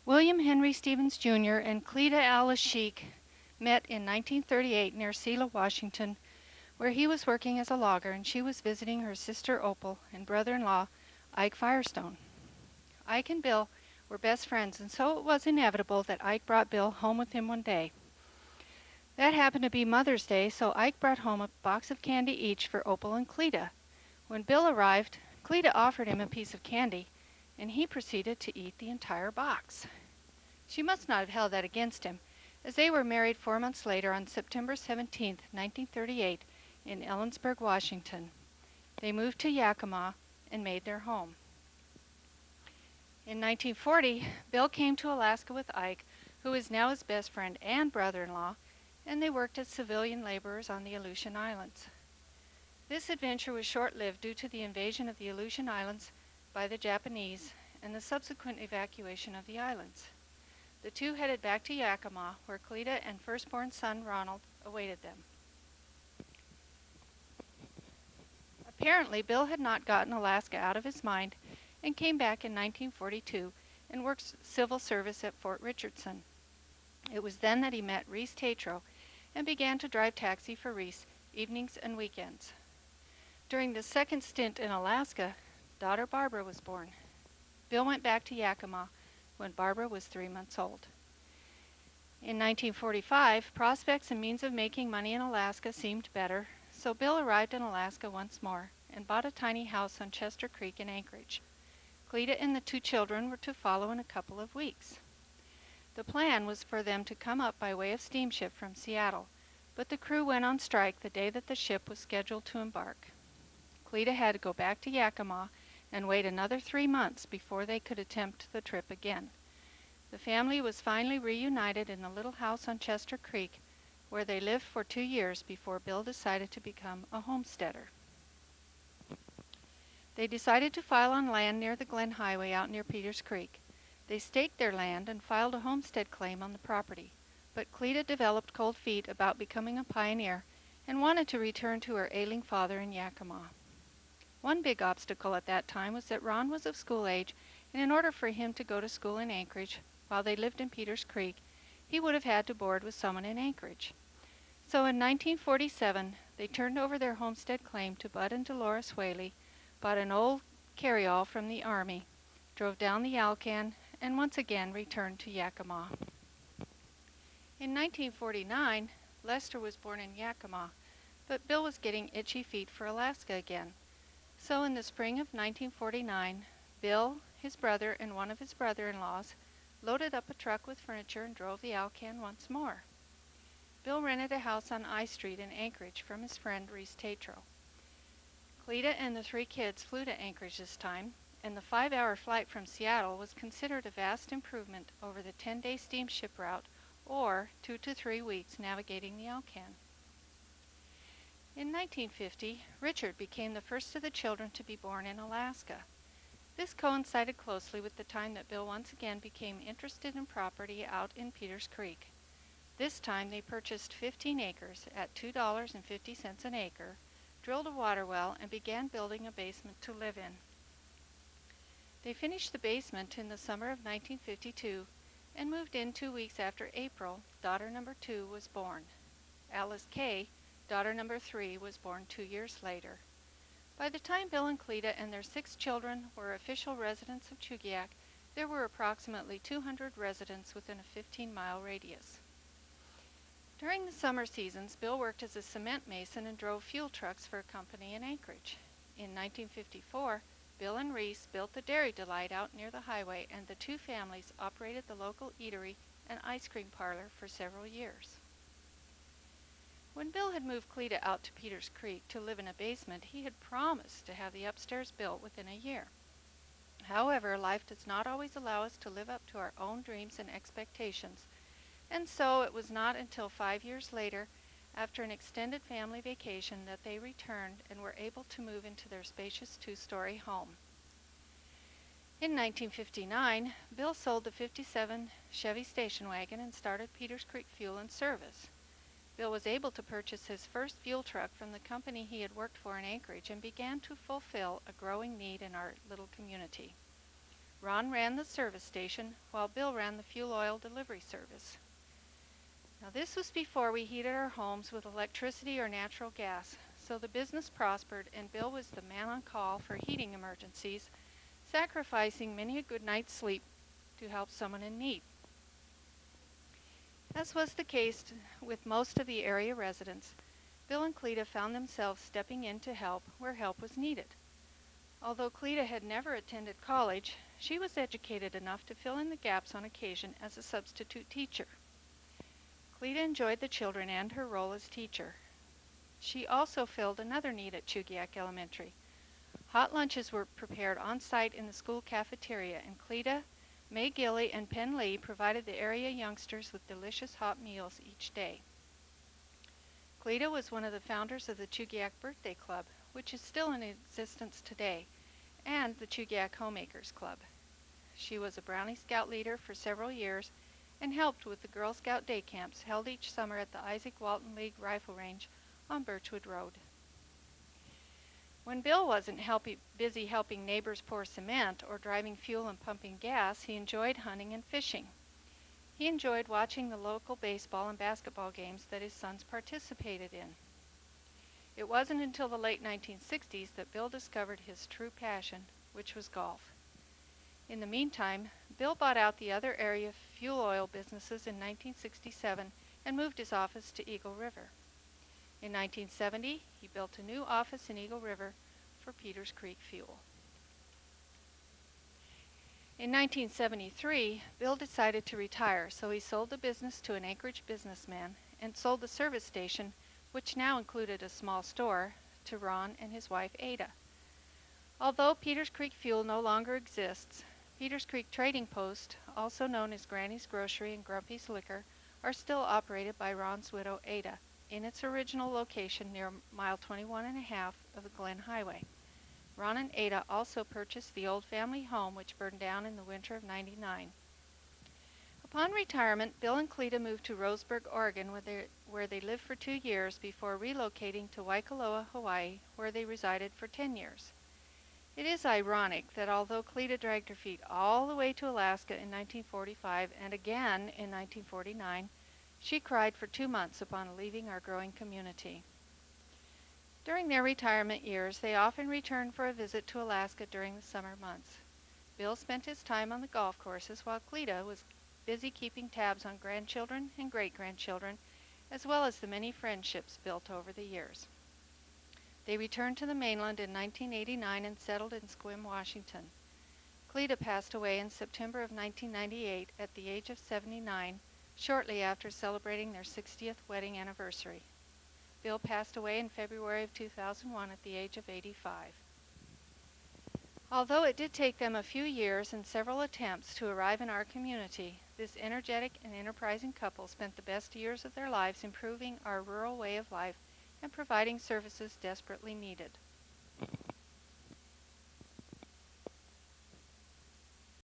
William Henry Stevens Jr. and Cleta Alice Sheik met in 1938 near Selah, Washington, where he was working as a logger and she was visiting her sister Opal and brother-in-law Ike Firestone. Ike and Bill were best friends, and so it was inevitable that Ike brought Bill home with him one day. That happened to be Mother's Day, so Ike brought home a box of candy each for Opal and Cleta. When Bill arrived, Cleta offered him a piece of candy, and he proceeded to eat the entire box. She must not have held that against him, as they were married 4 months later on September 17, 1938, in Ellensburg, Washington. They moved to Yakima and made their home. In 1940, Bill came to Alaska with Ike, who is now his best friend and brother-in-law, and they worked as civilian laborers on the Aleutian Islands. This adventure was short-lived due to the invasion of the Aleutian Islands by the Japanese and the subsequent evacuation of the islands. The two headed back to Yakima, where Cleta and firstborn son Ronald awaited them. Apparently, Bill had not gotten Alaska out of his mind and came back in 1942 and worked civil service at Fort Richardson. It was then that he met Reese Tatro and began to drive taxi for Reese evenings and weekends. During the second stint in Alaska, daughter Barbara was born. Bill went back to Yakima when Barbara was 3 months old. In 1945, prospects and means of making money in Alaska seemed better, so Bill arrived in Alaska once more and bought a tiny house on Chester Creek in Anchorage. Cleta and the two children were to follow in a couple of weeks. The plan was for them to come up by way of steamship from Seattle, but the crew went on strike the day that the ship was scheduled to embark. Cleta had to go back to Yakima and wait another 3 months before they could attempt the trip again. The family was finally reunited in the little house on Chester Creek, where they lived for 2 years before Bill decided to become a homesteader. They decided to file on land near the Glen Highway out near Peters Creek. They staked their land and filed a homestead claim on the property, but Cleta developed cold feet about becoming a pioneer and wanted to return to her ailing father in Yakima. One big obstacle at that time was that Ron was of school age, and in order for him to go to school in Anchorage while they lived in Peters Creek, he would have had to board with someone in Anchorage. So in 1947, they turned over their homestead claim to Bud and Dolores Whaley, bought an old carryall from the Army, drove down the Alcan, and once again returned to Yakima. In 1949, Lester was born in Yakima, but Bill was getting itchy feet for Alaska again. So in the spring of 1949, Bill, his brother, and one of his brother-in-laws loaded up a truck with furniture and drove the Alcan once more. Bill rented a house on I Street in Anchorage from his friend Reese Tatro. Cleta and the 3 kids flew to Anchorage this time, and the 5-hour flight from Seattle was considered a vast improvement over the 10-day steamship route or 2 to 3 weeks navigating the Alcan. In 1950, Richard became the first of the children to be born in Alaska. This coincided closely with the time that Bill once again became interested in property out in Peters Creek. This time they purchased 15 acres at $2.50 an acre, drilled a water well, and began building a basement to live in. They finished the basement in the summer of 1952 and moved in 2 weeks after April, daughter number 2, was born. Alice Kay, daughter number 3, was born 2 years later. By the time Bill and Cleta and their 6 children were official residents of Chugiak, there were approximately 200 residents within a 15-mile radius. During the summer seasons, Bill worked as a cement mason and drove fuel trucks for a company in Anchorage. In 1954, Bill and Reese built the Dairy Delight out near the highway, and the 2 families operated the local eatery and ice cream parlor for several years. When Bill had moved Cleta out to Peters Creek to live in a basement, he had promised to have the upstairs built within a year. However, life does not always allow us to live up to our own dreams and expectations, and so it was not until 5 years later, after an extended family vacation, that they returned and were able to move into their spacious 2-story home. In 1959, Bill sold the '57 Chevy station wagon and started Peters Creek Fuel and Service. Bill was able to purchase his first fuel truck from the company he had worked for in Anchorage and began to fulfill a growing need in our little community. Ron ran the service station, while Bill ran the fuel oil delivery service. Now, this was before we heated our homes with electricity or natural gas, so the business prospered, and Bill was the man on call for heating emergencies, sacrificing many a good night's sleep to help someone in need. As was the case with most of the area residents, Bill and Cleta found themselves stepping in to help where help was needed. Although Cleta had never attended college, she was educated enough to fill in the gaps on occasion as a substitute teacher. Cleta enjoyed the children and her role as teacher. She also filled another need at Chugiak Elementary. Hot lunches were prepared on site in the school cafeteria, and Cleta, May Gilly, and Penn Lee provided the area youngsters with delicious hot meals each day. Cleta was one of the founders of the Chugiak Birthday Club, which is still in existence today, and the Chugiak Homemakers Club. She was a Brownie Scout leader for several years and helped with the Girl Scout day camps held each summer at the Isaac Walton League Rifle Range on Birchwood Road. When Bill wasn't busy helping neighbors pour cement or driving fuel and pumping gas, he enjoyed hunting and fishing. He enjoyed watching the local baseball and basketball games that his sons participated in. It wasn't until the late 1960s that Bill discovered his true passion, which was golf. In the meantime, Bill bought out the other area fuel oil businesses in 1967 and moved his office to Eagle River. In 1970, he built a new office in Eagle River for Peters Creek Fuel. In 1973, Bill decided to retire, so he sold the business to an Anchorage businessman and sold the service station, which now included a small store, to Ron and his wife Ada. Although Peters Creek Fuel no longer exists, Peters Creek Trading Post, also known as Granny's Grocery and Grumpy's Liquor, are still operated by Ron's widow Ada in its original location near mile 21.5 of the Glen Highway. Ron and Ada also purchased the old family home, which burned down in the winter of '99. Upon retirement, Bill and Cleta moved to Roseburg, Oregon, where they lived for 2 years before relocating to Waikoloa, Hawaii, where they resided for 10 years. It is ironic that although Cleta dragged her feet all the way to Alaska in 1945 and again in 1949, she cried for 2 months upon leaving our growing community. During their retirement years, they often returned for a visit to Alaska during the summer months. Bill spent his time on the golf courses while Cleta was busy keeping tabs on grandchildren and great-grandchildren, as well as the many friendships built over the years. They returned to the mainland in 1989 and settled in Sequim, Washington. Cleta passed away in September of 1998 at the age of 79, shortly after celebrating their 60th wedding anniversary. Bill passed away in February of 2001 at the age of 85. Although it did take them a few years and several attempts to arrive in our community, this energetic and enterprising couple spent the best years of their lives improving our rural way of life and providing services desperately needed.